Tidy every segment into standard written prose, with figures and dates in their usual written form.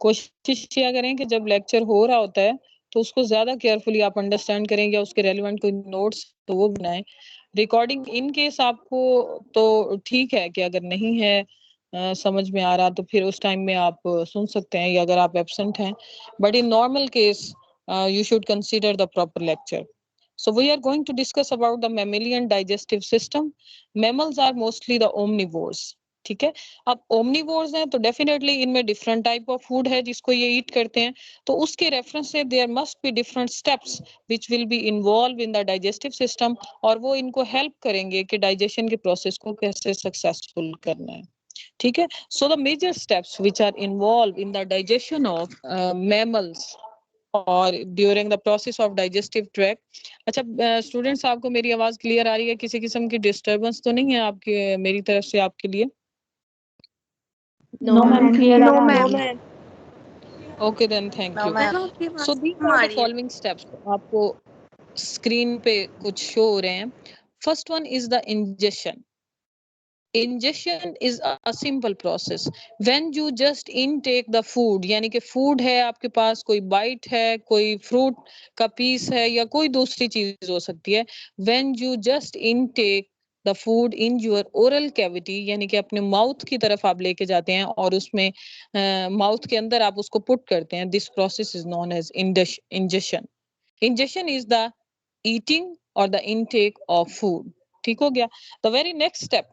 कोशिश किया करें कि जब लेक्चर हो रहा होता है तो उसको ज़्यादा केयरफुली आप अंडरस्टैंड करें या उसके रेलेवेंट कोई नोट्स तो वो बनाएँ। रिकॉर्डिंग इन केस आपको तो ठीक है कि अगर नहीं है समझ में आ रहा तो फिर उस टाइम में आप सुन सकते हैं या अगर आप एब्सेंट हैं। But in normal case you should consider the proper lecture. So we are going to discuss about the mammalian digestive system. Mammals are mostly the omnivores. ठीक है, अब ओमनीवोर्स हैं तो डेफिनेटली इनमें डिफरेंट टाइप ऑफ फूड है जिसको ये ईट करते हैं, तो उसके रेफरेंस से there must be different steps which will be involve in the digestive system, और वो इनको हेल्प करेंगे कि डाइजेशन के प्रोसेस को कैसे सक्सेसफुल करना है। ठीक है, so the major steps which are involve in the digestion of mammals और during the process of digestive tract. अच्छा स्टूडेंट्स, आपको मेरी आवाज क्लियर आ रही है? किसी किस्म की डिस्टरबेंस तो नहीं है आपके मेरी तरफ से आपके लिए? नो मैम, क्लियर नो आ मैम। रही है। Okay then, thank you. So these are the following steps, आपको स्क्रीन पे कुछ शो हो रहे हैं। First one is the ingestion. Ingestion is a simple process. When you just intake the food, यानी कि फूड है आपके पास, कोई बाइट है, कोई फ्रूट का पीस है या कोई दूसरी चीज हो सकती है। When you just intake the food in your oral cavity, यानी कि अपने माउथ की तरफ आप लेके जाते हैं और उसमें माउथ के अंदर आप उसको पुट करते हैं, this process is known as ingestion. Ingestion is the eating or the intake of food. ठीक हो गया? The very next step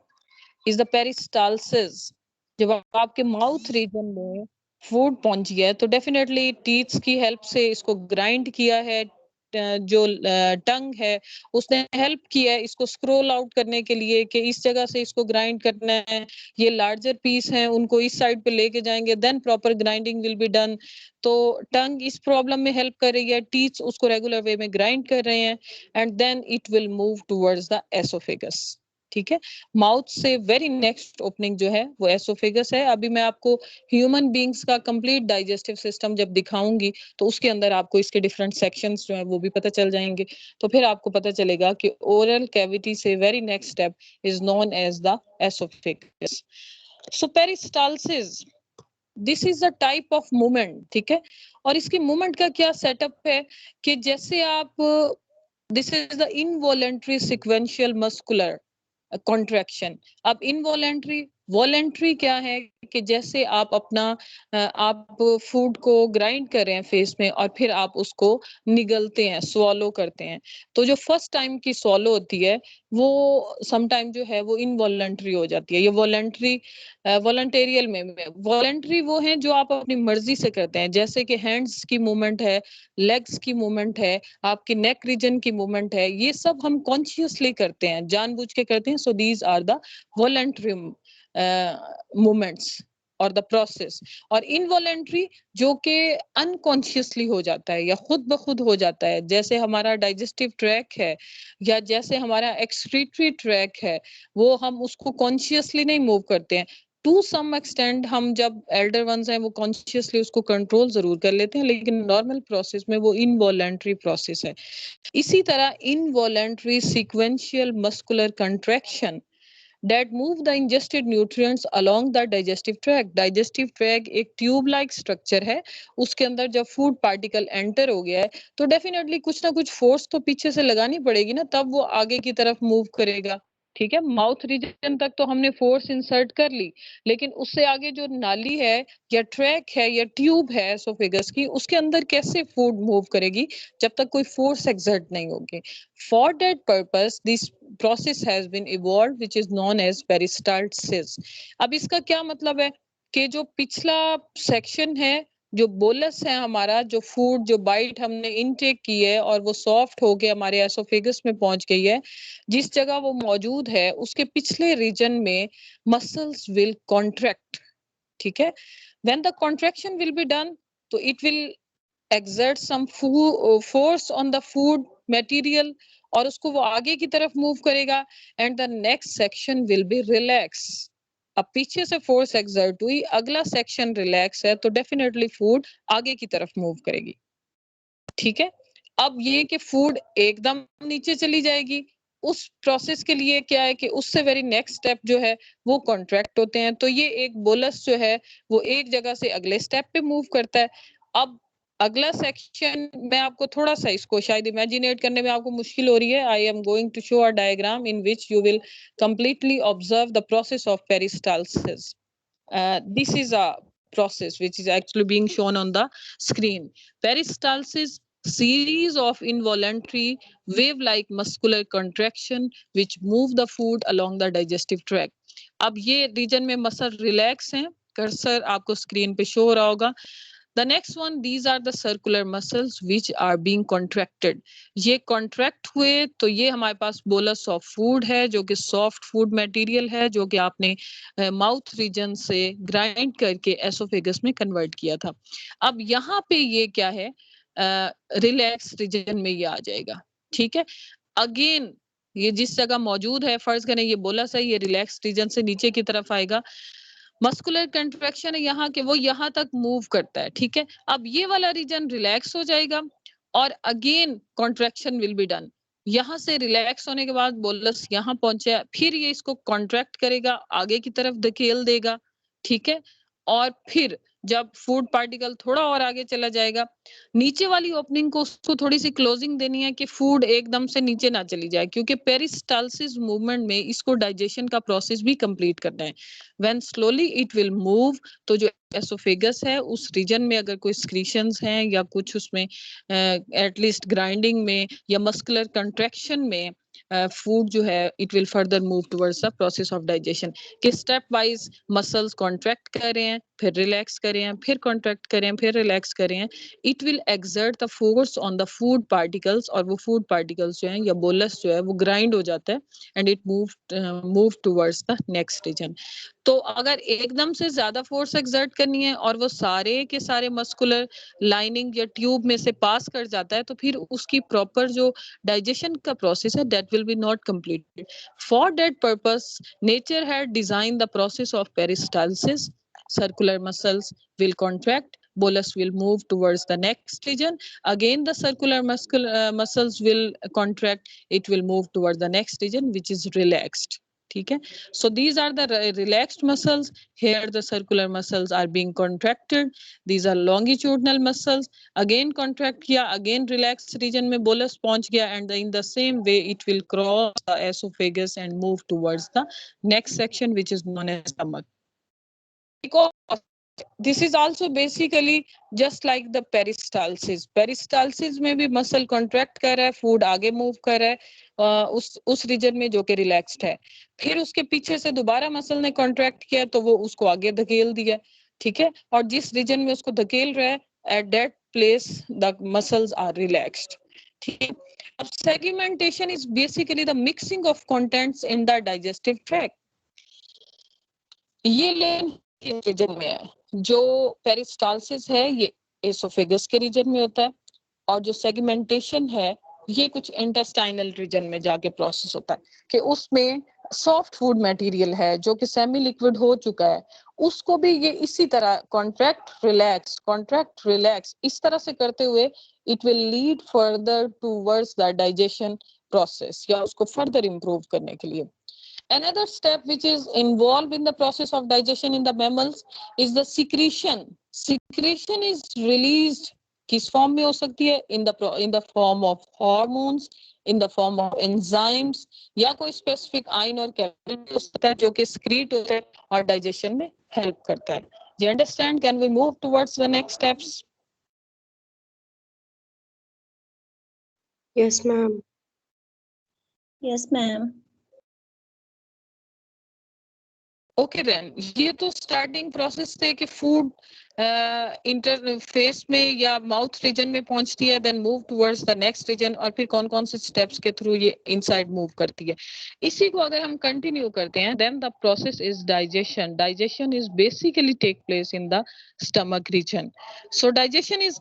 is the peristalsis. जब आपके माउथ रीजन में फूड पहुंच गया है तो डेफिनेटली टीथ्स की हेल्प से इसको ग्राइंड किया है, जो टंग है उसने हेल्प किया है इसको स्क्रॉल आउट करने के लिए कि इस जगह से इसको ग्राइंड करना है, ये लार्जर पीस है उनको इस साइड पे लेके जाएंगे, then proper grinding will be done. तो टंग इस प्रॉब्लम में हेल्प कर रही है, टीथ्स उसको रेगुलर वे में ग्राइंड कर रहे हैं, and then it will move towards the oesophagus. ठीक है, माउथ से वेरी नेक्स्ट ओपनिंग जो है वो एसोफेगस है। अभी मैं आपको ह्यूमन बींग्स का कंप्लीट डाइजेस्टिव सिस्टम जब दिखाऊंगी तो उसके अंदर आपको इसके डिफरेंट सेक्शंस जो है वो भी पता चल जाएंगे, तो फिर आपको पता चलेगा कि ओरल कैविटी से very next step is known as the oesophagus. So peristalsis, this is a type of movement. ठीक है, और इसकी मूवमेंट का क्या सेटअप है कि जैसे आप, this is the involuntary sequential muscular contraction. अब इनवॉलेंट्री, वॉलेंट्री क्या है कि जैसे आप अपना आप फूड को ग्राइंड कर रहे हैं फेस में और फिर आप उसको निगलते हैं, स्वॉलो करते हैं, तो जो फर्स्ट टाइम की स्वॉलो होती है वो सम टाइम जो है वो इनवॉलेंट्री हो जाती है। ये वॉलेंट्री वॉलंटेरियल में, वॉलेंट्री वो है जो आप अपनी मर्जी से करते हैं, जैसे कि हैंड्स की मूवमेंट है, लेग्स की मूवमेंट है, आपकी नेक रीजन की मूवमेंट है, ये सब हम कॉन्शियसली करते हैं, जानबूझ के करते हैं। So these are the voluntary movements और द प्रोसेस। और इनवॉलेंट्री जो कि अनकॉन्शियसली हो जाता है या खुद ब खुद हो जाता है, जैसे हमारा डाइजेस्टिव ट्रैक है या जैसे हमारा एक्सक्रीटरी ट्रैक है, वो हम उसको कॉन्शियसली नहीं मूव करते हैं। टू सम एक्सटेंड हम जब एल्डर वंस हैं वो कॉन्शियसली उसको कंट्रोल जरूर कर लेते हैं, लेकिन नॉर्मल प्रोसेस में वो इनवॉलेंट्री प्रोसेस है। इसी तरह involuntary sequential muscular contraction that move the ingested nutrients along the digestive tract. Digestive tract एक ट्यूब लाइक स्ट्रक्चर है, उसके अंदर जब फूड पार्टिकल एंटर हो गया है तो डेफिनेटली कुछ ना कुछ फोर्स तो पीछे से लगानी पड़ेगी ना, तब वो आगे की तरफ मूव करेगा। ठीक है, माउथ रीजन तक तो हमने फोर्स इंसर्ट कर ली, लेकिन उससे आगे जो नाली है या ट्रैक है या ट्यूब है एसोफेगस की, उसके अंदर कैसे फूड मूव करेगी जब तक कोई फोर्स एक्सर्ट नहीं होगी। For that purpose this process has been evolved which is known as peristalsis. अब इसका क्या मतलब है कि जो पिछला सेक्शन है, जो बोलस है हमारा, जो फूड जो बाइट हमने इनटेक की है और वो सॉफ्ट होके हमारे एसोफेगस में पहुंच गई है, जिस जगह वो मौजूद है उसके पिछले रीजन में मसल्स विल कॉन्ट्रैक्ट। ठीक है, when the contraction will be done तो it will exert some force on the food material और उसको वो आगे की तरफ मूव करेगा, and the next section will be relax. अब पीछे से फोर्स एक्सर्ट हुई, अगला सेक्शन रिलैक्स है, तो डेफिनेटली फूड आगे की तरफ मूव करेगी। ठीक है, अब ये कि फूड एकदम नीचे चली जाएगी उस प्रोसेस के लिए क्या है कि उससे वेरी नेक्स्ट स्टेप जो है वो कॉन्ट्रैक्ट होते हैं। तो ये एक बोलस जो है वो एक जगह से अगले स्टेप पे मूव करता है। अब अगला सेक्शन मैं आपको थोड़ा सा इसको शायद इमेजिनेट करने में आपको मुश्किल हो रही है। I am going to show a diagram in which you will completely observe the process of peristalsis. This is a process which is actually being shown on the screen. Peristalsis, series of involuntary wave-like muscular contraction which move the food along the digestive tract. अब ये reason में muscle relax हैं, cursor आपको screen पे show हो रहा होगा। The next one, these are the circular muscles which are being contracted. ये contract हुए तो ये हमारे पास bolus of food है जो कि soft food material है जो कि आपने mouth region से grind करके esophagus में convert किया था। अब यहाँ पे ये क्या है, relax region में ये आ जाएगा, ठीक है। Again ये जिस जगह मौजूद है, फर्ज करें ये बोलस है, ये रिलैक्स रीजन से नीचे की तरफ आएगा। मस्कुलर कंट्रैक्शन है यहाँ के, वो यहाँ तक मूव करता है, ठीक है। अब ये वाला रीजन रिलैक्स हो जाएगा और again contraction will be done. यहाँ से रिलैक्स होने के बाद बोलस यहाँ पहुंचे, फिर ये इसको कॉन्ट्रैक्ट करेगा, आगे की तरफ धकेल देगा, ठीक है। और फिर जब फूड पार्टिकल थोड़ा और आगे चला जाएगा, नीचे वाली ओपनिंग को उसको थोड़ी सी क्लोजिंग देनी है कि फूड एकदम से नीचे ना चली जाए, क्योंकि पेरिस्टालसिस मूवमेंट में इसको डाइजेशन का प्रोसेस भी कंप्लीट करना है। When slowly it will move, तो जो एसोफेगस है उस रीजन में अगर कोई स्क्रीशंस हैं या कुछ उसमें एटलीस्ट ग्राइंडिंग में या मस्कुलर कंट्रैक्शन में फूड जो है it will further move towards the process of digestion कि स्टेप वाइज मसल्स कॉन्ट्रैक्ट कर रहे हैं, फिर रिलैक्स कर रहे हैं, फिर कॉन्ट्रैक्ट कर रहे हैं, फिर रिलैक्स कर रहे हैं। It will exert the force on the food particles और वो फूड पार्टिकल्स जो हैं या बोलस जो है वो ग्राइंड हो जाता है and it move towards the next region. तो अगर एकदम से ज्यादा फोर्स एक्सर्ट करनी है और वो सारे के सारे मस्कुलर लाइनिंग या ट्यूब में से पास कर जाता है, तो फिर उसकी प्रॉपर जो डाइजेशन का प्रोसेस है that will be not completed. For that purpose nature had design the process of peristalsis. circular muscles will contract, bolus will move towards the next region, again the circular muscles will contract, it will move towards the next region which is relaxed, ठीक है। so these are the relaxed muscles, here the circular muscles are being contracted, these are longitudinal muscles, again contract किया, again relaxed region में bolus पहुंच गया and in the same way it will cross the esophagus and move towards the next section which is known as stomach. This is also basically just like the peristalsis. Peristalsis में भी muscle contract कर रहा है, food आगे move कर रहा है उस रीजन में जो कि रिलैक्स्ड है, फिर उसके पीछे से दोबारा मसल ने कॉन्ट्रैक्ट किया तो वो उसको आगे धकेल दिया, ठीक है। और जिस रीजन में उसको धकेल रहा है at that place the muscles are relaxed, ठीक है। अब segmentation is basically the mixing of contents in the digestive tract. ये रीजन में है, जो पेरिस्टालसिस है ये एसोफेगस के रीजन में होता है और जो सेगमेंटेशन है ये कुछ इंटेस्टाइनल रीजन में जाके प्रोसेस होता है कि उसमें सॉफ्ट फूड मटेरियल है जो कि सेमी लिक्विड हो चुका है, उसको भी ये इसी तरह कॉन्ट्रैक्ट रिलैक्स इस तरह से करते हुए it will lead further towards the digestion process या उसको फर्दर इंप्रूव करने के लिए। Another step which is involved in the process of digestion in the mammals is the secretion. Secretion is released किस फॉर्म में हो सकती है, in the form of hormones, in the form of enzymes या कोई specific ion और chemical हो सकता है जो कि secrete होता है और digestion में help करता है। Do you understand? Can we move towards the next steps? Yes, ma'am. Yes, ma'am. Okay then, ये तो स्टार्टिंग प्रोसेस थे कि फूड इंटरफेस में या माउथ रीजन में पहुंचती है, then move towards the next region और फिर कौन कौन से स्टेप्स के थ्रू ये इनसाइड मूव करती है। इसी को अगर हम कंटिन्यू करते हैं then the process is digestion. Digestion is basically take place in the stomach region. So digestion is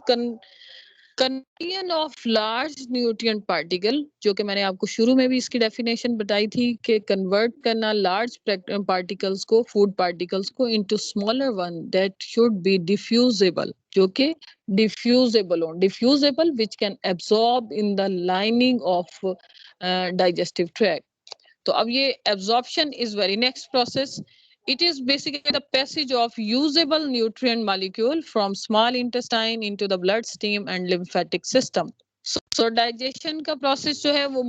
conversion of large nutrient particle, जो कि मैंने आपको शुरू में भी इसकी डेफिनेशन बताई थी कि कन्वर्ट करना लार्ज पार्टिकल्स को, फूड पार्टिकल्स को, into smaller one that should be diffusible, जो कि डिफ्यूजेबल हो, diffusible which can absorb in the lining of digestive tract. तो अब ये absorption is very next process. It is basically the passage of usable nutrient molecule from small intestine into the bloodstream and lymphatic system. So digestion का process जो है वो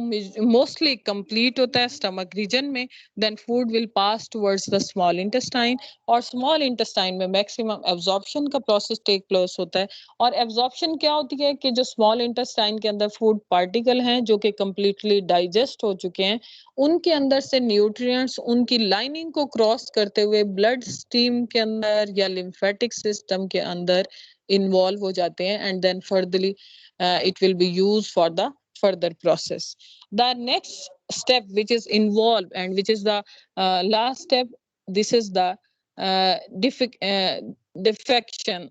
mostly complete होता है stomach region में. Then food will pass towards the small intestine, और small intestine में maximum absorption का process take place होता है. और absorption क्या होती है कि जो small intestine के अंदर food particle हैं जो कि completely digest हो चुके हैं, उनके अंदर से न्यूट्रिएंट्स उनकी लाइनिंग को क्रॉस करते हुए ब्लड स्ट्रीम के अंदर या लिम्फेटिक सिस्टम के अंदर इन्वॉल्व हो जाते हैं, and then furtherly it will be used for the further process. The next step which is involved and which is the last step, this is the defecation.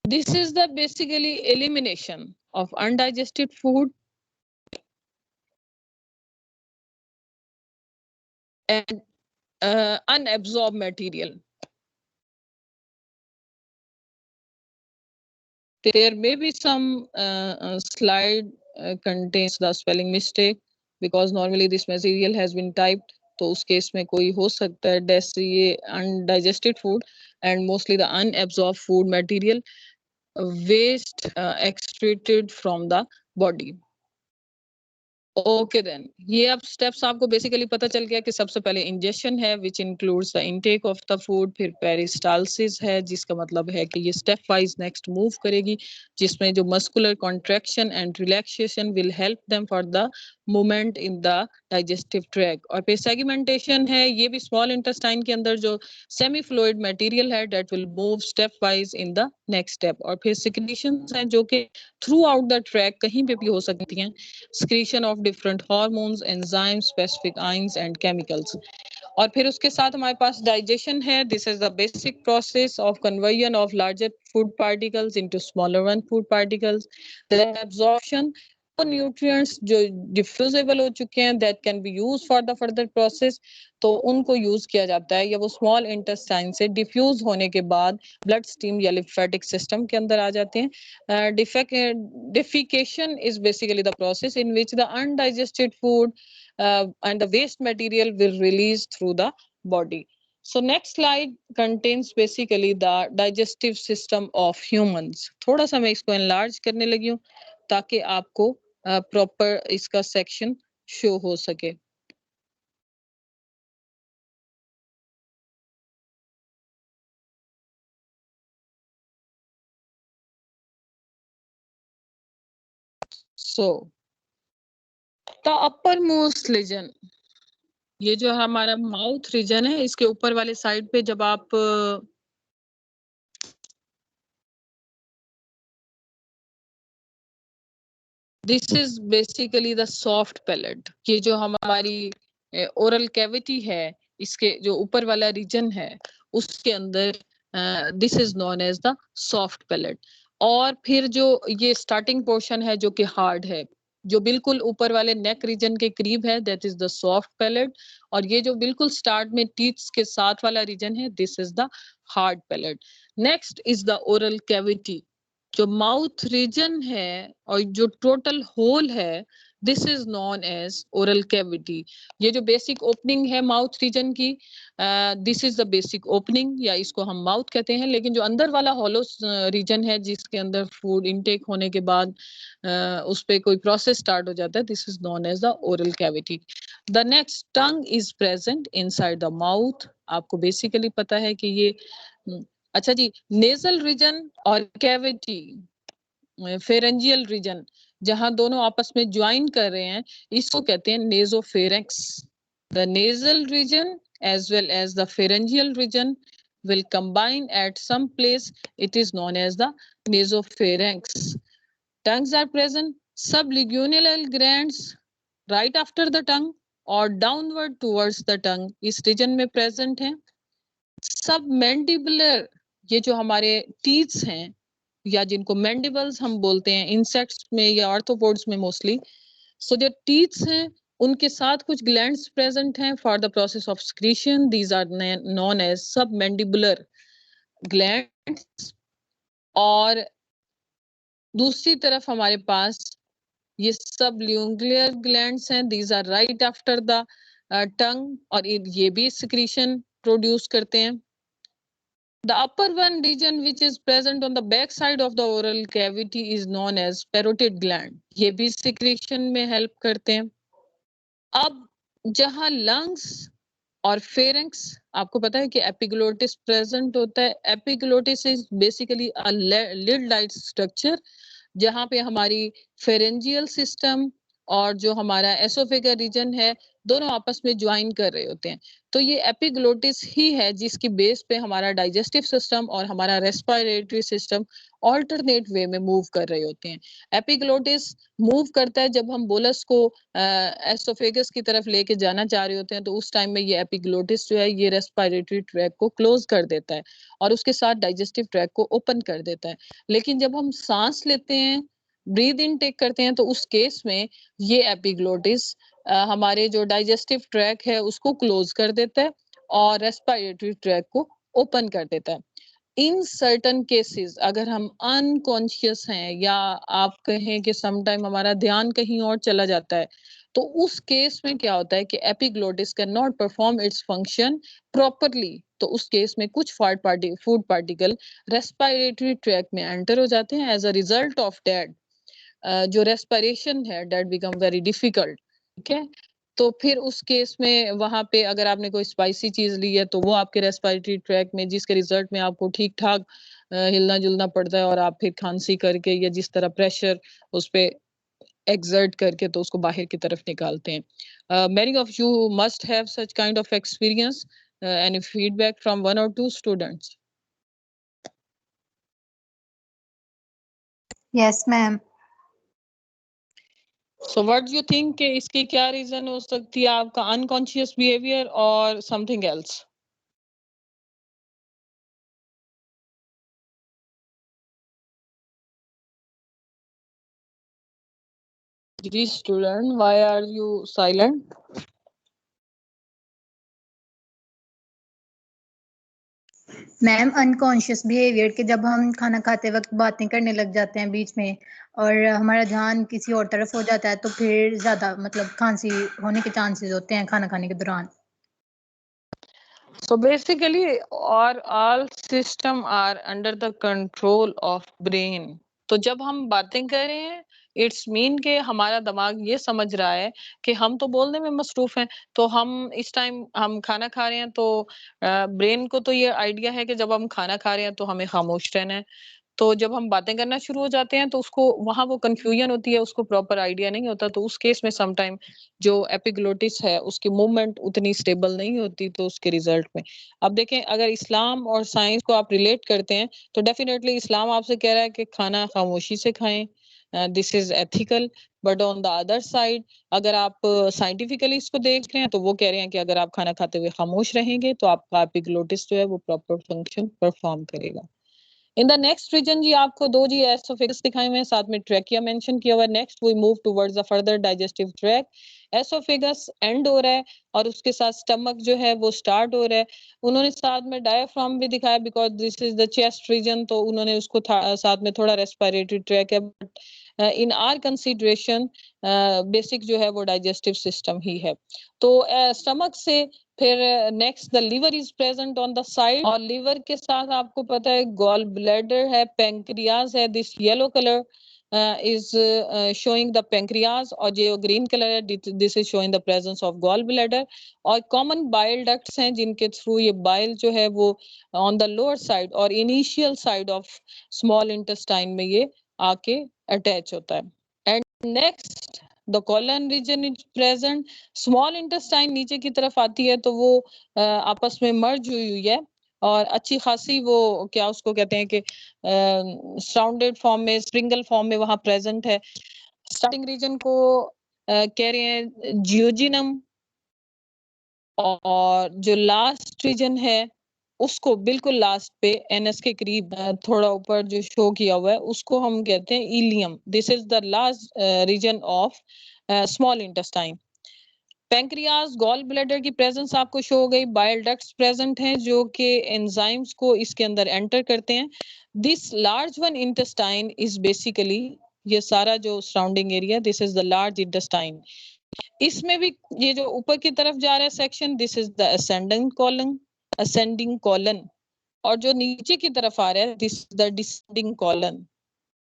This is the basically elimination of undigested food and unabsorbed material. There may be some slide contains the spelling mistake because normally this material has been typed. तो उस case में कोई हो सकता है जैसे ये undigested food and mostly the unabsorbed food material waste excreted from the body. Okay then, ये अब स्टेप्स आपको बेसिकली पता चल गया कि सबसे पहले इंजेक्शन है which includes the intake of the food, फिर पेरिस्टालसिस है जिसका मतलब है कि ये स्टेप वाइज नेक्स्ट मूव करेगी, जिसमें जो muscular contraction and relaxation will help them for the movement in the digestive track. और फिर सेगमेंटेशन है, ये भी स्मॉल इंटेस्टाइन के अंदर जो सेमी फ्लूइड मटेरियल है that will move step wise in the next step. और फिर सिक्रीशंस हैं जो कि थ्रू आउट द ट्रैक कहीं पे भी हो सकती हैं, secretion of different hormones, enzymes, specific ions and chemicals. और फिर उसके साथ हमारे पास digestion है. This is the basic process of conversion of larger food particles into smaller one food particles. Then absorption, nutrients जो diffusible हो चुके हैं that can be used for the further process, तो उनको यूज किया जाता है या वो स्मॉल इंटेस्टाइन से डिफ्यूज होने के बाद ब्लड स्ट्रीम या लिम्फेटिक सिस्टम के अंदर आ जाते हैं. Defecation is basically the process in which the undigested food and the waste material will release through the body. So next slide contains basically the digestive system of humans. थोड़ा सा मैं इसको enlarge करने लगी हूँ ताकि आपको proper इसका section show हो सके. So the uppermost region, ये जो हमारा माउथ रीजन है, इसके ऊपर वाले साइड पे जब आप this is basically the soft palette. ये जो हमारी ओरल कैविटी है, इसके जो ऊपर वाला रीजन है उसके अंदर this is known as the soft palate. और फिर जो ये स्टार्टिंग पोर्शन है जो कि हार्ड है, जो बिल्कुल ऊपर वाले नेक रीजन के करीब है, that is the soft palate. और ये जो बिल्कुल स्टार्ट में टीथ के साथ वाला रीजन है, this is the hard palate. Next is the oral cavity. जो माउथ रीजन है और जो टोटल होल है, this is known as oral cavity. ये जो बेसिक ओपनिंग है माउथ रीजन की, this is the basic opening, या इसको हम माउथ कहते हैं. लेकिन जो अंदर वाला हॉलो रीजन है जिसके अंदर फूड इनटेक होने के बाद उस पे कोई प्रोसेस स्टार्ट हो जाता है, this is known as the oral cavity. The next, tongue is present inside the mouth. आपको बेसिकली पता है कि ये अच्छा जी, नेजल रीजन और कैविटी, फेरेंजियल रीजन, जहां दोनों आपस में ज्वाइन कर रहे हैं, इसको कहते हैं nasopharynx. The nasal region as well as the pharyngeal region will combine at some place. It is known as the nasopharynx. Tongues are present. Sublingual glands right after the tongue or downward towards the tongue इस reason में present है. Submandibular, ये जो हमारे teeths हैं या जिनको mandibles हम बोलते हैं इंसेक्ट्स में या आर्थ्रोपोड्स में मोस्टली। सो जो टीथ्स हैं उनके साथ कुछ ग्लैंड्स प्रेजेंट हैं for the process of secretion. These are known as submandibular glands. और दूसरी तरफ हमारे पास ये सबल्यूंगुलर ग्लैंड्स हैं। These are right after the tongue और ये भी सिक्रीशन प्रोड्यूस करते हैं। The upper one region which is present on the back side of the oral cavity is known as parotid gland. ये भी secretion में help करते हैं। अब जहां lungs और pharynx, आपको पता है कि epiglottis present होता है। Epiglottis is basically a lid-like structure जहां पे हमारी pharyngeal system और जो हमारा एसोफेगस रीजन है दोनों आपस में ज्वाइन कर रहे होते हैं। तो ये एपिग्लोटिस ही है जिसकी बेस पे हमारा डाइजेस्टिव सिस्टम और हमारा रेस्पिरेटरी सिस्टम ऑल्टरनेट वे में मूव कर रहे होते हैं। एपिग्लोटिस मूव करता है जब हम बोलस को एसोफेगस की तरफ लेके जाना चाह रहे होते हैं, तो उस टाइम में ये एपिग्लोटिस जो है ये रेस्पिरेटरी ट्रैक को क्लोज कर देता है और उसके साथ डाइजेस्टिव ट्रैक को ओपन कर देता है। लेकिन जब हम सांस लेते हैं, ब्रीद इन टेक करते हैं, तो उस केस में ये एपिग्लोटिस हमारे जो डाइजेस्टिव ट्रैक है उसको क्लोज कर देता है और रेस्पिरेटरी ट्रैक को ओपन कर देता है। इन सर्टन केसेस अगर हम अनकॉन्शियस हैं या आप कहें कि समटाइम हमारा ध्यान कहीं और चला जाता है, तो उस केस में क्या होता है कि epiglottis can not perform its function properly. तो उस केस में कुछ फूड पार्टिकल रेस्पिरेटरी ट्रैक में एंटर हो जाते हैं। As a result of that जो रेस्पिरेशन है दैट बिकम वेरी डिफिकल्ट। ठीक है, तो फिर उस केस में वहां पे अगर आपने कोई स्पाइसी चीज ली है तो वो आपके रेस्पिरेटरी ट्रैक में, जिसके रिजल्ट में आपको ठीक ठाक हिलना जुलना पड़ता है और आप फिर खांसी करके या जिस तरह प्रेशर उस पे एक्सर्ट करके तो उसको बाहर की तरफ निकालते हैं। Many of you must have such kind of experience. Any feedback from one or two students? Yes ma'am. So what do you think कि इसकी क्या रीजन हो सकती है? आपका unconscious behaviour or something else? Dear student, why are you silent? Ma'am unconscious behaviour के जब हम खाना खाते वक्त बातें करने लग जाते हैं बीच में और हमारा ध्यान किसी और तरफ हो जाता है तो फिर ज्यादा मतलब खांसी होने के चांसेस होते हैं खाना खाने के दौरान। So basically, all system are under the control of brain. तो जब हम बातें कर रहे हैं, इट्स मीन के हमारा दिमाग ये समझ रहा है कि हम तो बोलने में मसरूफ हैं, तो हम इस टाइम हम खाना खा रहे हैं, तो ब्रेन को तो ये आइडिया है कि जब हम खाना खा रहे हैं तो हमें खामोश रहना है। तो जब हम बातें करना शुरू हो जाते हैं तो उसको वहाँ वो कन्फ्यूजन होती है, उसको प्रॉपर आइडिया नहीं होता। तो उस केस में सम टाइम जो एपिग्लोटिस है उसकी मूवमेंट उतनी स्टेबल नहीं होती, तो उसके रिजल्ट में अब देखें अगर इस्लाम और साइंस को आप रिलेट करते हैं तो डेफिनेटली इस्लाम आपसे कह रहा है कि खाना खामोशी से खाएं, this is ethical. But on the other side अगर आप साइंटिफिकली इसको देख रहे हैं तो वो कह रहे हैं कि अगर आप खाना खाते हुए खामोश रहेंगे तो आपका एपिग्लोटिस जो है वो प्रॉपर फंक्शन परफॉर्म करेगा। इन द नेक्स्ट रीजन जी आपको दो जी एसोफेगस दिखाए हुए हैं, साथ में ट्रैकिया मेंशन किया हुआ है। Next we move towards the further digestive tract. Oesophagus end हो रहा है और उसके साथ स्टमक जो है वो स्टार्ट हो रहा है। उन्होंने साथ में डायफ्राम भी दिखाया because this is the chest region, तो उन्होंने उसको साथ में थोड़ा रेस्पिरेटरी ट्रैक है। But in are consideration basic जो है वो डाइजेस्टिव सिस्टम ही है। तो स्टमक से फिर next the liver is present on the side, और लिवर के साथ आपको पता है गॉल ब्लैडर है, पेंक्रियाज है। This yellow colour is showing the pancreas, और जो ग्रीन कलर है this is showing the presence of gall bladder. और कॉमन बाइल डक्ट्स हैं जिनके थ्रू ये बाइल जो है वो ऑन द लोअर साइड और initial side of small intestine में ये आके अटैच होता है। And next the colon region is present. Small intestine नीचे की तरफ आती है तो वो आपस में मर्ज हुई है और अच्छी खासी वो क्या उसको कहते हैं कि साउंडेड फॉर्म में, स्प्रिंगल फॉर्म में वहां प्रेजेंट है। स्टार्टिंग रीजन को कह रहे हैं जियोजिनम, और जो लास्ट रीजन है उसको बिल्कुल लास्ट पे एनएस के करीब थोड़ा ऊपर जो शो किया हुआ है उसको हम कहते हैं ileum. This is the last region of small intestine. Pancreas, gall bladder की प्रेजेंस आपको शो हो गई, बाइल डक्ट्स प्रेजेंट हैं जो कि एंजाइम्स को इसके अंदर एंटर करते हैं। This large one intestine is basically, ये सारा जो surrounding area, this is the large intestine. इसमें भी ये जो ऊपर की तरफ जा रहा है section, this is the ascending colon, और जो नीचे की तरफ आ रहा है this is the descending colon.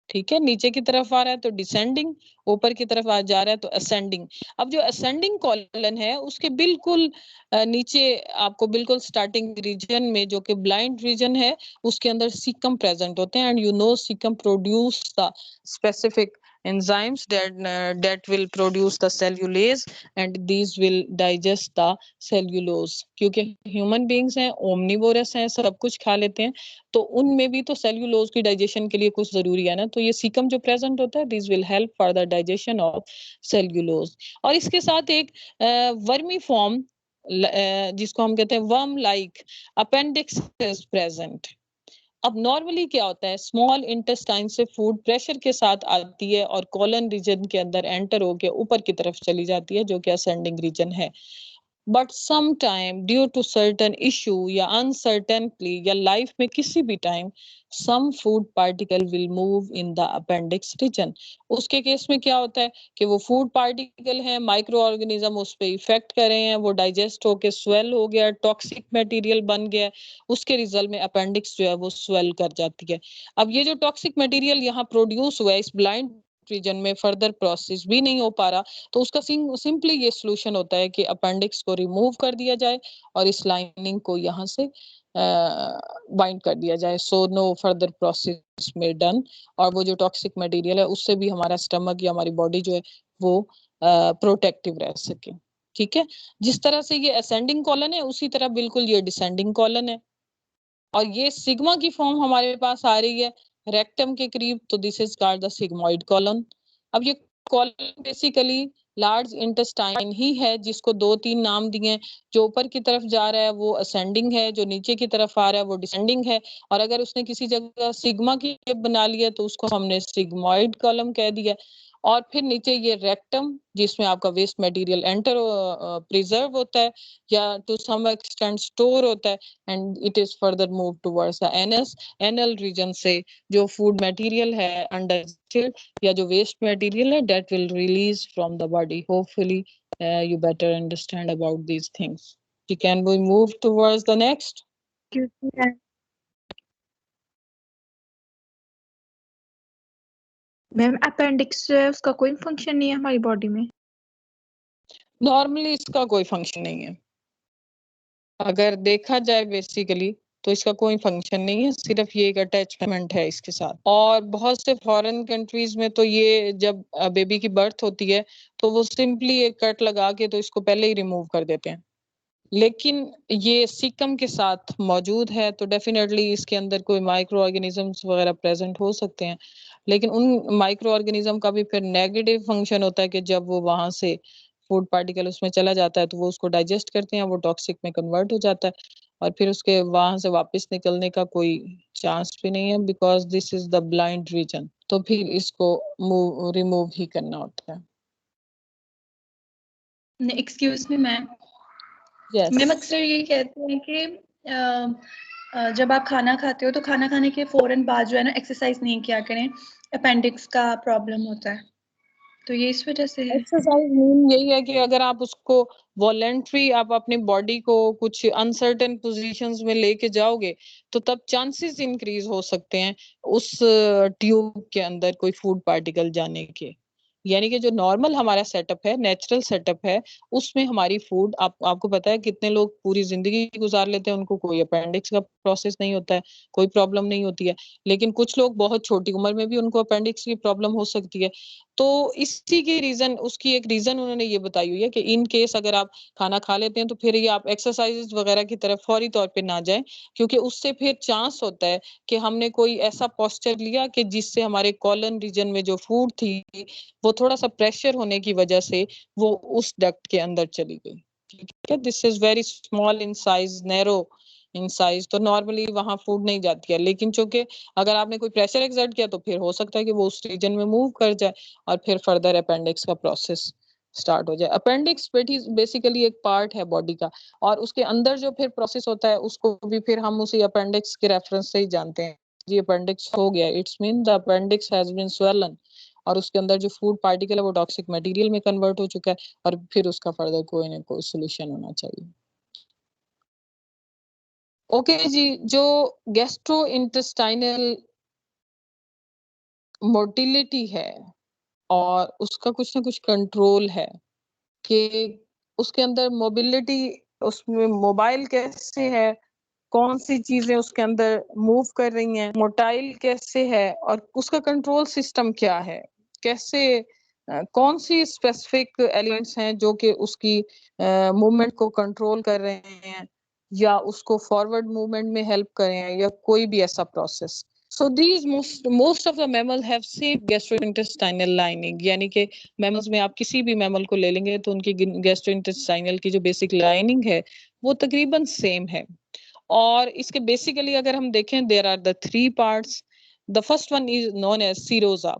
ठीक है, नीचे की तरफ आ रहा है तो डिसेंडिंग, ऊपर की तरफ आ जा रहा है तो असेंडिंग। अब जो असेंडिंग कॉलन है उसके बिल्कुल नीचे आपको बिल्कुल स्टार्टिंग रीजन में जो कि ब्लाइंड रीजन है उसके अंदर सीकम प्रेजेंट होते हैं, and you know caecum produce the specific enzymes that will produce the cellulase and these will digest the cellulose। क्योंकि ह्यूमन बीइंग्स हैं, ओमनिवोरस हैं, सब कुछ खा लेते हैं, तो उनमें भी तो सेल्यूलोज की डाइजेशन के लिए कुछ जरूरी है ना, तो ये सीकम जो प्रेजेंट होता है this will help for the digestion of cellulose. और इसके साथ एक वर्मी फॉर्म जिसको हम कहते हैं worm like appendix is present. अब नॉर्मली क्या होता है, स्मॉल इंटेस्टाइन से फूड प्रेशर के साथ आती है और कॉलन रीजन के अंदर एंटर होकर ऊपर की तरफ चली जाती है जो कि असेंडिंग रीजन है। But some time due to certain issue या अनसर्टेनिटी या लाइफ में किसी भी time some food particle will move in the appendix region. उसके केस में क्या होता है कि वो फूड पार्टिकल है, माइक्रो ऑर्गेनिज्म उस पर इफेक्ट कर रहे हैं, वो डाइजेस्ट होके स्वेल हो गया, टॉक्सिक मटेरियल बन गया, उसके रिजल्ट में अपेंडिक्स जो है वो स्वेल कर जाती है। अब ये जो टॉक्सिक मटेरियल यहाँ प्रोड्यूस हुआ है इस ब्लाइंड रीजन में फर्दर प्रोसेस भी नहीं हो पा रहा, तो उसका सिंपली ये सॉल्यूशन होता है कि अपेंडिक्स को रिमूव कर दिया जाए और इस लाइनिंग को यहाँ से बाइंड कर दिया जाए, सो नो फर्दर प्रोसेस में डन, और वो जो टॉक्सिक मटेरियल है उससे भी हमारा स्टमक या हमारी बॉडी जो है वो प्रोटेक्टिव रह सके। ठीक है, जिस तरह से ये असेंडिंग कॉलन है उसी तरह बिल्कुल ये डिसेंडिंग कॉलन है, और ये सिग्मा की फॉर्म हमारे पास आ रही है रेक्टम के करीब, तो this is called the sigmoid colon. अब ये कॉलन बेसिकली लार्ज इंटेस्टाइन ही है जिसको दो तीन नाम दिए हैं, जो ऊपर की तरफ जा रहा है वो असेंडिंग है, जो नीचे की तरफ आ रहा है वो डिसेंडिंग है, और अगर उसने किसी जगह सिग्मा की शेप बना लिया तो उसको हमने सिग्मोइड कॉलम कह दिया। और फिर नीचे ये रेक्टम जिसमें आपका वेस्ट मटेरियल एंटर प्रिजर्व होता है या टू सम एक्सटेंट स्टोर होता है, and it is further move towards the anus. Anal reason से जो फूड मटेरियल है अनडाइजेस्टेड या जो वेस्ट मटेरियल है that will release from the body। hopefully you better understand about these things। can we move towards the next? Ma'am appendix जो है उसका कोई फंक्शन नहीं है हमारी बॉडी में? नॉर्मली इसका कोई फंक्शन नहीं है, अगर देखा जाए बेसिकली तो इसका कोई फंक्शन नहीं है, सिर्फ ये एक अटैचमेंट है इसके साथ। और बहुत से फॉरेन कंट्रीज में तो ये जब बेबी की बर्थ होती है तो वो सिंपली एक कट लगा के तो इसको पहले ही रिमूव कर देते हैं, लेकिन ये सीकम के साथ मौजूद है तो डेफिनेटली इसके अंदर कोई माइक्रो ऑर्गेनिजम्स वगैरह प्रेजेंट हो सकते हैं, लेकिन उन माइक्रो ऑर्गेनिज्म का भी फिर नेगेटिव फंक्शन होता है कि जब वो वहां से फूड पार्टिकल उसमें चला जाता है तो वो उसको डाइजेस्ट करते हैं, वो टॉक्सिक में कन्वर्ट हो जाता है और फिर उसके वहां से वापस निकलने का कोई चांस भी नहीं है, because this is the blind region, तो फिर इसको रिमूव ही करना होता है। एक्सक्यूज मी मैम, मैम अक्सर ये कहते हैं कि जब आप खाना खाते हो तो खाना खाने के फौरन बाद जो है ना एक्सरसाइज नहीं किया करें, अपेंडिक्स का प्रॉब्लम होता है, तो ये इस वजह से है। एक्सरसाइज मीन यही है कि अगर आप उसको वॉलेंट्री आप अपनी बॉडी को कुछ अनसर्टेन पोजीशंस में लेके जाओगे तो तब चांसेस इंक्रीज हो सकते हैं उस ट्यूब के अंदर कोई फूड पार्टिकल जाने के। यानी कि जो नॉर्मल हमारा सेटअप है, नेचुरल सेटअप है, उसमें हमारी फूड आपको पता है कितने लोग पूरी जिंदगी गुजार लेते हैं, उनको कोई अपेंडिक्स का प्रोसेस नहीं होता है, कोई प्रॉब्लम नहीं होती है, लेकिन कुछ लोग बहुत छोटी उम्र में भी उनको अपेंडिक्स की प्रॉब्लम हो सकती है। तो इसी की रीजन, उसकी एक रीजन उन्होंने ये बताई हुई है कि इन केस अगर आप खाना खा लेते हैं तो फिर ये आप एक्सरसाइजेस वगैरह की तरफ फौरी तौर पे ना जाएं, क्योंकि उससे फिर चांस होता है कि हमने कोई ऐसा पोस्चर लिया कि जिससे हमारे कॉलन रीजन में जो फूड थी वो थोड़ा सा प्रेशर होने की वजह से वो उस डक्ट के अंदर चली गई। ठीक है, this is very small in size, narrow in size, तो नॉर्मली वहां फूड नहीं जाती है। लेकिन चूंकि अगर आपने कोई प्रेशर एक्सर्ट किया तो फिर हो सकता है कि वो उस रीजन में मूव कर जाए और फिर फर्दर अपेंडिक्स का प्रोसेस स्टार्ट हो जाए। अपेंडिक्स बेसिकली एक पार्ट है बॉडी का, और उसके अंदर जो फिर प्रोसेस होता है उसको भी फिर हम उसी अपेंडिक्स के रेफरेंस से ही जानते हैं। जी अपेंडिक्स हो गया, it's mean the appendix has been swollen, और उसके अंदर जो फूड पार्टिकल है वो टॉक्सिक मटेरियल में कन्वर्ट हो चुका है, और फिर उसका फर्दर कोई ना कोई सोल्यूशन होना चाहिए। ओके जी, जो गैस्ट्रो इंटेस्टाइनल मोटिलिटी है और उसका कुछ ना कुछ कंट्रोल है कि उसके अंदर मोबिलिटी, उसमें मोबाइल कैसे है, कौन सी चीजें उसके अंदर मूव कर रही हैं, मोटाइल कैसे है, और उसका कंट्रोल सिस्टम क्या है, कैसे कौन सी स्पेसिफिक एलिमेंट्स हैं जो कि उसकी मूवमेंट को कंट्रोल कर रहे हैं या उसको फॉरवर्ड मूवमेंट में हेल्प कर रहे हैं, या कोई भी ऐसा process. So these most of the mammals have same gastrointestinal lining, यानी कि mammals में आप किसी भी mammal को ले लेंगे तो उनकी gastrointestinal की जो basic lining है वो तकरीबन सेम है। और इसके बेसिकली अगर हम देखें, there are the 3 parts. The first one is known as serosa.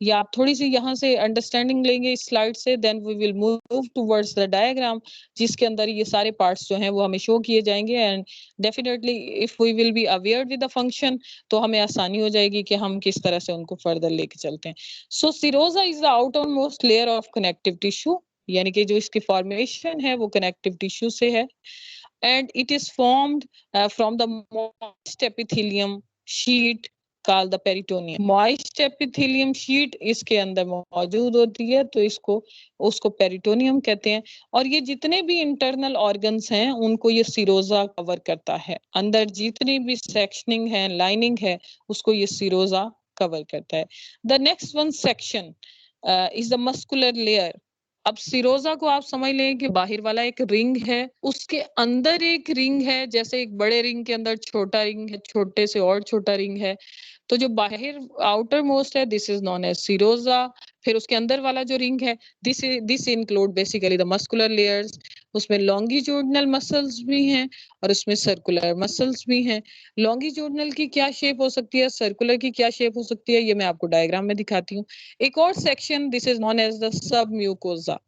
या आप थोड़ी सी यहाँ से अंडरस्टैंडिंग लेंगे इस स्लाइड से, then we will move towards the diagram, जिसके अंदर ये सारे पार्ट्स जो हैं वो हमें शो किए जाएंगे। And definitely if we will be aware with the function तो हमें आसानी हो जाएगी कि हम किस तरह से उनको फर्दर लेके चलते हैं। So serosa is the outermost layer of connective tissue, यानी कि जो इसकी फॉर्मेशन है वो कनेक्टिव टिश्यू से है, and it is formed from the moist epithelium sheet called the peritoneum. Moist epithelium sheet इसके अंदर मौजूद होती है, तो उसको पेरिटोनियम कहते हैं। और ये जितने भी इंटरनल ऑर्गन्स हैं उनको ये सीरोजा कवर करता है। अंदर जितनी भी सेक्शनिंग है, लाइनिंग है, उसको ये सीरोजा कवर करता है। The next one section is the muscular layer. अब सिरोजा को आप समझ लें कि बाहर वाला एक रिंग है, उसके अंदर एक रिंग है, जैसे एक बड़े रिंग के अंदर छोटा रिंग है, छोटे से और छोटा रिंग है। तो जो बाहर आउटर मोस्ट है this is known as serosa. फिर उसके अंदर वाला जो रिंग है this include basically the muscular layers. उसमें लॉन्गिट्यूडनल मसल्स भी हैं और उसमें सर्कुलर मसल्स भी हैं। लॉन्गिट्यूडनल की क्या शेप हो सकती है, सर्कुलर की क्या शेप हो सकती है, ये मैं आपको डायग्राम में दिखाती हूँ। एक और section this is known as the submucosa.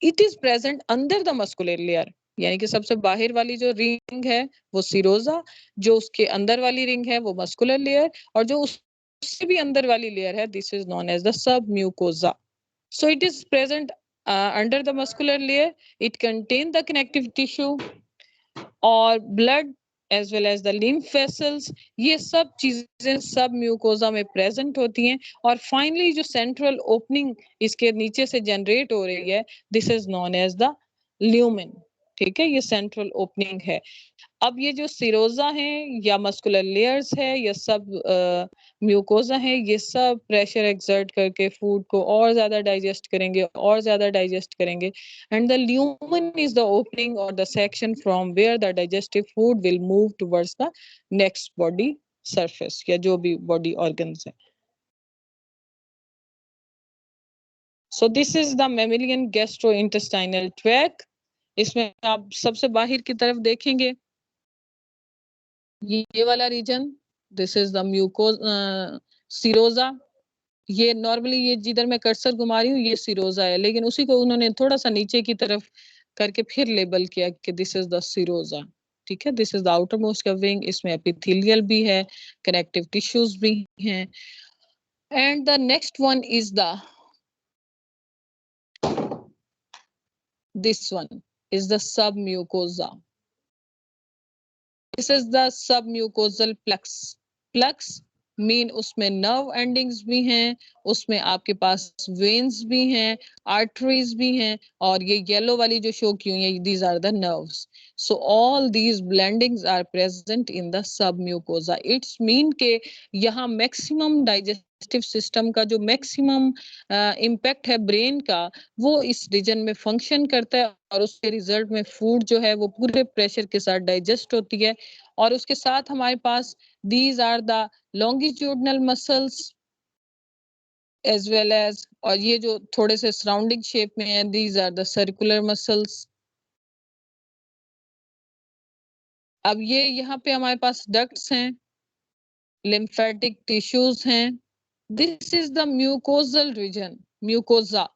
It is present under the muscular layer, यानी कि सबसे बाहर वाली जो रिंग है वो सिरोजा, जो उसके अंदर वाली रिंग है वो मस्कुलर लेयर, और जो उससे भी अंदर वाली लेयर है this is known as the submucosa. So it is present under the muscular layer, it contain the connective tissue और blood as well as the lymph vessels. ये सब चीजें सब म्यूकोजा में प्रेजेंट होती हैं। और फाइनली जो सेंट्रल ओपनिंग इसके नीचे से जनरेट हो रही है this is known as the lumen. ठीक है, ये सेंट्रल ओपनिंग है। अब ये जो सिरोजा है या मस्कुलर लेयर्स है या सब म्यूकोजा है, ये सब प्रेशर एक्सर्ट करके फूड को और ज्यादा डाइजेस्ट करेंगे, और ज्यादा डाइजेस्ट करेंगे। And the lumen is the opening और the section from where the digestive food will move towards the next body surface या जो भी बॉडी ऑर्गन्स है। So this is the mammalian gastrointestinal tract. इसमें आप सबसे बाहर की तरफ देखेंगे ये वाला region this is the mucosa serosa. ये नॉर्मली ये जिधर मैं कर्सर घुमा रही हूँ ये सिरोजा है, लेकिन उसी को उन्होंने थोड़ा सा नीचे की तरफ करके फिर लेबल किया कि दिस इज द सिरोजा। ठीक है, this is the outer most covering. इसमें एपिथेलियल भी है, कनेक्टिव टिश्यूज भी हैं। And the next one is the this one is the sub mucosa. This is the sub mucosal plucks. Plucks mean उसमें nerve endings भी हैं, उसमें आपके पास वेन्स भी हैं, आर्टरीज भी हैं, और ये येलो वाली जो शो की हुई है these are the nerves. So all these blendings are present in the submucosa. It's mean के यहाँ मैक्सिमम डाइजेस्टिव सिस्टम का जो मैक्सिमम इम्पैक्ट है ब्रेन का वो इस रीजन में फंक्शन करता है, और उसके रिजल्ट में फूड जो है वो पूरे प्रेशर के साथ डाइजेस्ट होती है। और उसके साथ हमारे पास these are the longitudinal muscles as well as, और ये जो थोड़े से सराउंडिंग शेप में है these are the circular muscles। अब ये यहाँ पे हमारे पास डक्ट्स हैं, लिम्फेटिक टिश्यूज हैं। This is the mucosal region, mucosa,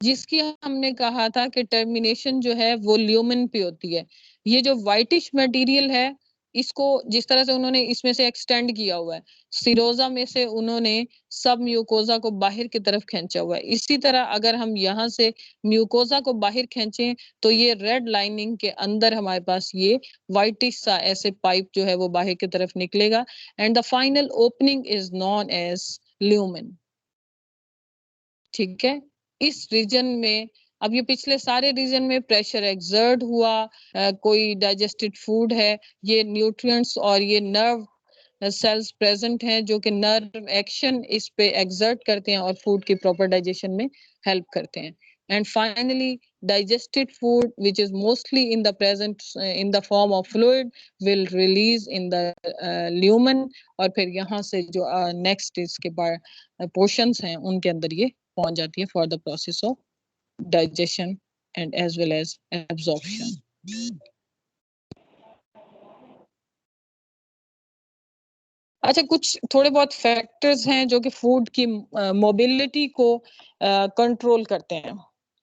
जिसकी हमने कहा था कि टर्मिनेशन जो है वो ल्यूमेन पे होती है। ये जो व्हाइटिश मटेरियल है, इसको जिस तरह से उन्होंने इसमें से एक्सटेंड किया हुआ है, सिरोजा में से उन्होंने सब म्यूकोजा को बाहर की तरफ खींचा हुआ है। इसी तरह अगर हम यहाँ से म्यूकोजा को बाहर खींचें तो ये रेड लाइनिंग के अंदर हमारे पास ये व्हाइटिश सा ऐसे पाइप जो है वो बाहर की तरफ निकलेगा, and the final opening is known as lumen. ठीक है, इस रीजन में अब ये पिछले सारे रीजन में प्रेशर एक्सर्ट हुआ, कोई डाइजेस्टेड फूड है, ये न्यूट्रिएंट्स और ये नर्व सेल्स प्रेजेंट हैं जो कि नर्व एक्शन इस पे एक्सर्ट करते हैं और फूड की प्रॉपर डाइजेशन में हेल्प करते हैं। And finally digested food which is mostly in the present in the form of fluid will release in the lumen, और फिर यहाँ से जो नेक्स्ट इसके बाद पोर्शंस हैं उनके अंदर ये पहुंच जाती है for the process of digestion and as well as absorption. अच्छा, कुछ थोड़े बहुत फैक्टर्स हैं जो कि फूड की मोबिलिटी को कंट्रोल करते हैं,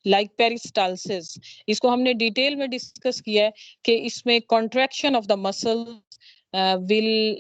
लाइक पेरिस्टालसिस। इसको हमने डिटेल में डिस्कस किया है कि इसमें contraction of the muscle will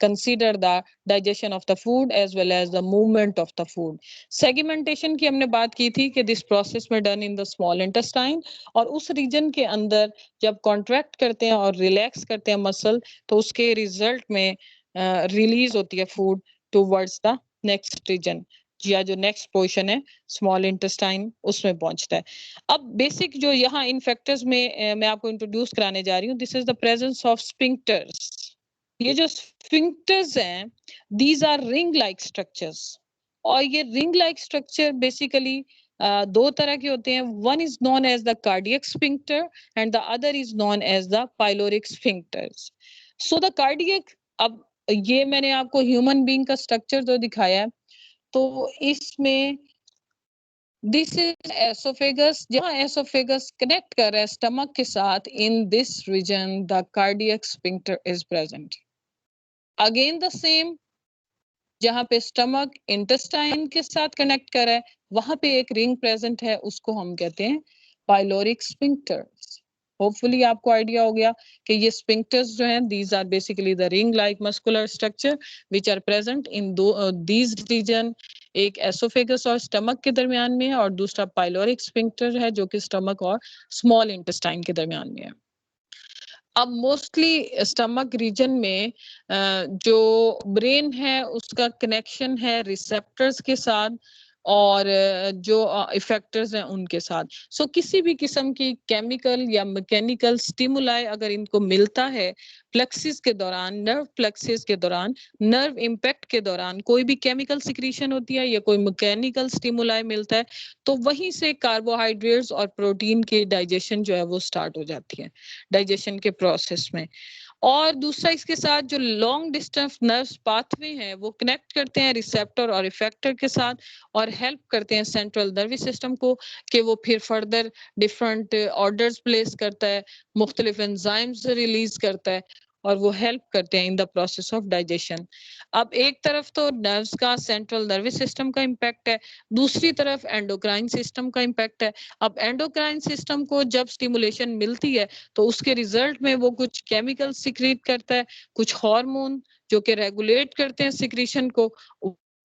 consider the digestion of the food as well as the movement of the food. Segmentation की हमने बात की थी कि this process में done in the small intestine, और उस रीजन के अंदर जब कॉन्ट्रैक्ट करते हैं और रिलैक्स करते हैं मसल तो उसके रिजल्ट में रिलीज होती है food towards the next region, या जो नेक्स्ट पोर्शन है स्मॉल इंटेस्टाइन उसमें पहुंचता है। अब बेसिक जो यहाँ इन फैक्टर्स में मैं आपको इंट्रोड्यूस कराने जा रही हूँ, this is the presence of sphincters. ये जो स्फिंक्टर्स हैं, these R ring like structures, और ये रिंग लाइक स्ट्रक्चर बेसिकली दो तरह के होते हैं। One is known as the cardiac sphincter and the other is known as the pyloric sphincters. So the cardiac, अब ये मैंने आपको ह्यूमन बीइंग का स्ट्रक्चर जो दिखाया है, तो इसमें दिस इज एसोफेगस, जहां एसोफेगस कनेक्ट कर रहा है स्टमक के साथ, in this region the cardiac sphincter is present. Again the same, जहां पे स्टमक इंटेस्टाइन के साथ कनेक्ट कर रहा है वहां पे एक रिंग प्रेजेंट है, उसको हम कहते हैं पाइलोरिक स्फिंक्टर्स। होपफुली आपको आइडिया हो गया कि ये स्फिंक्टर्स जो हैं, these are basically the ring like muscular structure which are present in these region. एक एसोफेगस और स्टमक के दरमियान में है और दूसरा पाइलोरिक स्फिंक्टर है जो कि स्टमक और स्मॉल इंटेस्टाइन के दरमियान में है। अब मोस्टली स्टमक रीजन में जो ब्रेन है उसका कनेक्शन है रिसेप्टर्स के साथ और जो इफेक्टर्स हैं उनके साथ। सो किसी भी किस्म की केमिकल या मैकेनिकल स्टिमुलाई अगर इनको मिलता है प्लेक्सिस के दौरान, नर्व प्लेक्सिस के दौरान, नर्व इम्पैक्ट के दौरान कोई भी केमिकल सिक्रीशन होती है या कोई मैकेनिकल स्टिमुलाई मिलता है, तो वहीं से कार्बोहाइड्रेट्स और प्रोटीन की डाइजेशन जो है वो स्टार्ट हो जाती है डाइजेशन के प्रोसेस में। और दूसरा इसके साथ जो लॉन्ग डिस्टेंस नर्व्स पाथवे हैं वो कनेक्ट करते हैं रिसेप्टर और इफेक्टर के साथ और हेल्प करते हैं सेंट्रल नर्वस सिस्टम को कि वो फिर फर्दर डिफरेंट ऑर्डर्स प्लेस करता है, मुख्तलिफ एंजाइम्स रिलीज करता है और वो हेल्प करते हैं in the process of digestion. अब एक तरफ तो नर्व्स का सेंट्रल नर्वस सिस्टम का इम्पैक्ट है, दूसरी तरफ एंडोक्राइन सिस्टम का इम्पैक्ट है। अब एंडोक्राइन सिस्टम को जब स्टिमुलेशन मिलती है तो उसके रिजल्ट में वो कुछ केमिकल सिक्रीट करता है, कुछ हार्मोन जो कि रेगुलेट करते हैं सिक्रीशन को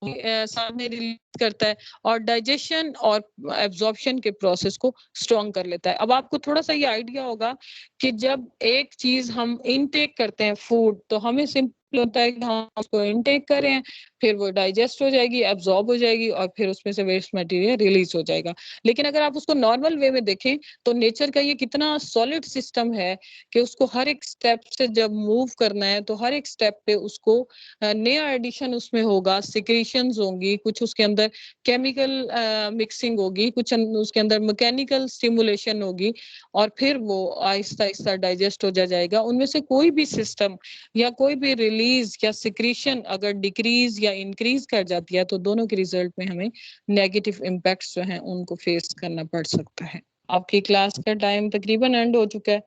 सामने रिलीज करता है और डाइजेशन और एब्जॉर्प्शन के प्रोसेस को स्ट्रॉन्ग कर लेता है। अब आपको थोड़ा सा ये आइडिया होगा कि जब एक चीज हम इनटेक करते हैं फूड तो हमें सिंपल होता है कि हम उसको इनटेक करें, फिर वो डाइजेस्ट हो जाएगी, एब्जॉर्ब हो जाएगी और फिर उसमें से वेस्ट मटेरियल रिलीज हो जाएगा। लेकिन अगर आप उसको नॉर्मल वे में देखें तो नेचर का ये कितना सॉलिड सिस्टम है कि उसको हर एक स्टेप से जब मूव करना है तो हर एक स्टेप पे उसको नया एडिशन उसमें होगा, सिक्रीशंस होंगी, कुछ उसके अंदर केमिकल मिक्सिंग होगी, कुछ उसके अंदर मैकेनिकल स्टिमुलेशन होगी और फिर वो आहिस्ता आहिस्ता डाइजेस्ट हो जाएगा। उनमें से कोई भी सिस्टम या कोई भी रिलीज या सिक्रीशन अगर डिक्रीज या इंक्रीज कर जाती है तो दोनों के रिजल्ट में हमें नेगेटिव इम्पैक्ट्स जो हैं उनको फेस करना पड़ सकता है। आपकी क्लास का टाइम तकरीबन एंड हो चुका है,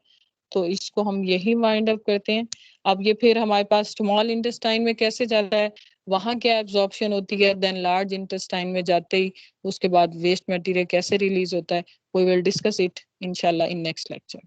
तो इसको हम यही वाइंड अप करते हैं। अब ये फिर हमारे पास स्मॉल इंटेस्टाइन में कैसे जाता है, वहां क्या एब्जॉर्प्शन होती है, देन लार्ज इंटेस्टाइन में जाते ही उसके बाद वेस्ट मटेरियल कैसे रिलीज होता है, वी विल डिस्कस इट इंशाल्लाह इन नेक्स्ट लेक्चर।